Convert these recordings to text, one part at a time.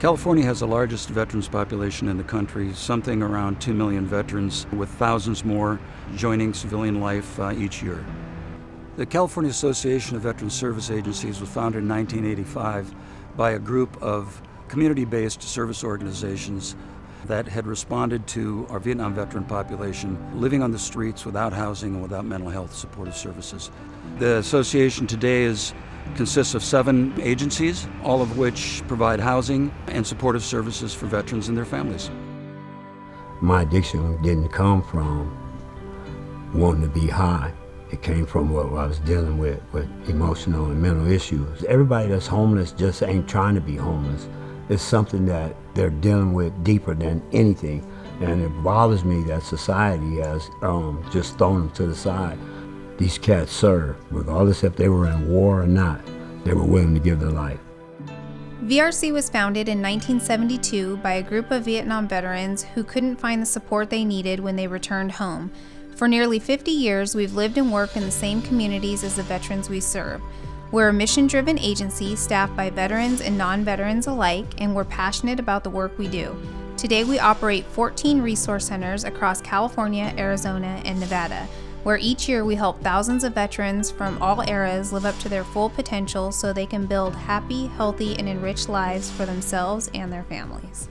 California has the largest veterans population in the country, something around 2 million veterans, with thousands more joining civilian life each year. The California Association of Veteran Service Agencies was founded in 1985 by a group of community-based service organizations that had responded to our Vietnam veteran population living on the streets without housing and without mental health supportive services. The association today consists of 7 agencies, all of which provide housing and supportive services for veterans and their families. My addiction didn't come from wanting to be high. It came from what I was dealing with emotional and mental issues. Everybody that's homeless just ain't trying to be homeless. It's something that they're dealing with deeper than anything. And it bothers me that society has just thrown them to the side. These cats serve, regardless if they were in war or not, they were willing to give their life. VRC was founded in 1972 by a group of Vietnam veterans who couldn't find the support they needed when they returned home. For nearly 50 years, we've lived and worked in the same communities as the veterans we serve. We're a mission-driven agency staffed by veterans and non-veterans alike, and we're passionate about the work we do. Today, we operate 14 resource centers across California, Arizona, and Nevada, where each year we help thousands of veterans from all eras live up to their full potential so they can build happy, healthy, and enriched lives for themselves and their families.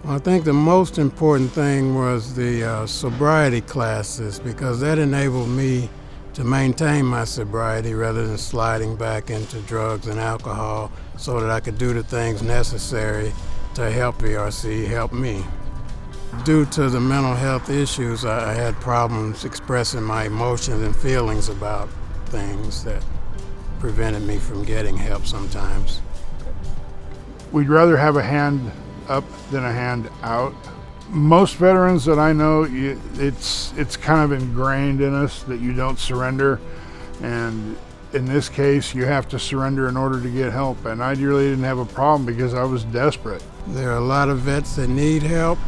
Well, I think the most important thing was the sobriety classes, because that enabled me to maintain my sobriety rather than sliding back into drugs and alcohol, so that I could do the things necessary to help VRC help me. Due to the mental health issues, I had problems expressing my emotions and feelings about things that prevented me from getting help sometimes. We'd rather have a hand up than a hand out. Most veterans that I know, it's kind of ingrained in us that you don't surrender, and in this case you have to surrender in order to get help, and I really didn't have a problem because I was desperate. There are a lot of vets that need help.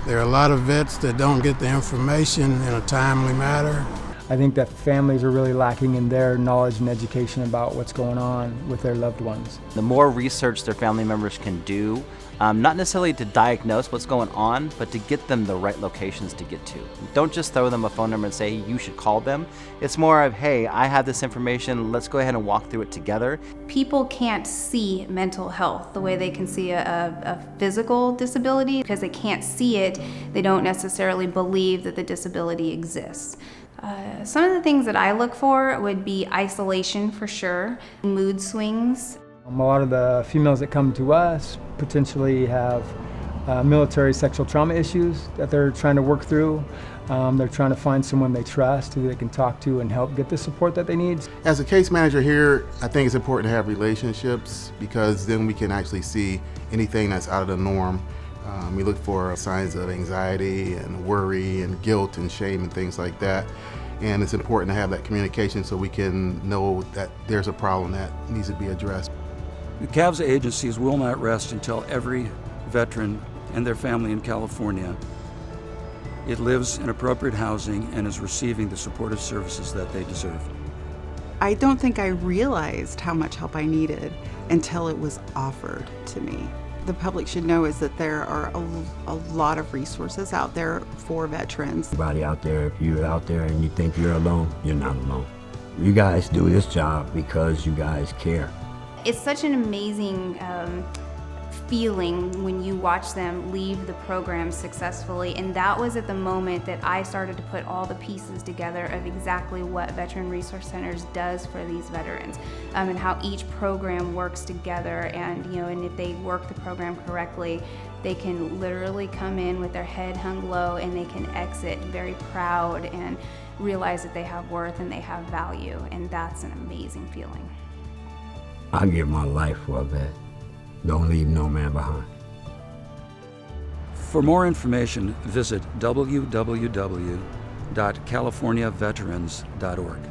There are a lot of vets that don't get the information in a timely manner. I think that families are really lacking in their knowledge and education about what's going on with their loved ones. The more research their family members can do, not necessarily to diagnose what's going on, but to get them the right locations to get to. Don't just throw them a phone number and say, you should call them. It's more of, hey, I have this information, let's go ahead and walk through it together. People can't see mental health the way they can see a physical disability. Because they can't see it, they don't necessarily believe that the disability exists. Some of the things that I look for would be isolation for sure, mood swings. A lot of the females that come to us potentially have military sexual trauma issues that they're trying to work through. They're trying to find someone they trust who they can talk to and help get the support that they need. As a case manager here, I think it's important to have relationships, because then we can actually see anything that's out of the norm. We look for signs of anxiety and worry and guilt and shame and things like that. And it's important to have that communication so we can know that there's a problem that needs to be addressed. The CAVSA agencies will not rest until every veteran and their family in California lives in appropriate housing and is receiving the supportive services that they deserve. I don't think I realized how much help I needed until it was offered to me. The public should know is that there are a lot of resources out there for veterans. Everybody out there, if you're out there and you think you're alone, you're not alone. You guys do this job because you guys care. It's such an amazing feeling when you watch them leave the program successfully, and that was at the moment that I started to put all the pieces together of exactly what Veteran Resource Centers does for these veterans, and how each program works together, and and if they work the program correctly, they can literally come in with their head hung low and they can exit very proud and realize that they have worth and they have value, and that's an amazing feeling. I give my life for a vet. Don't leave no man behind. For more information, visit www.californiaveterans.org.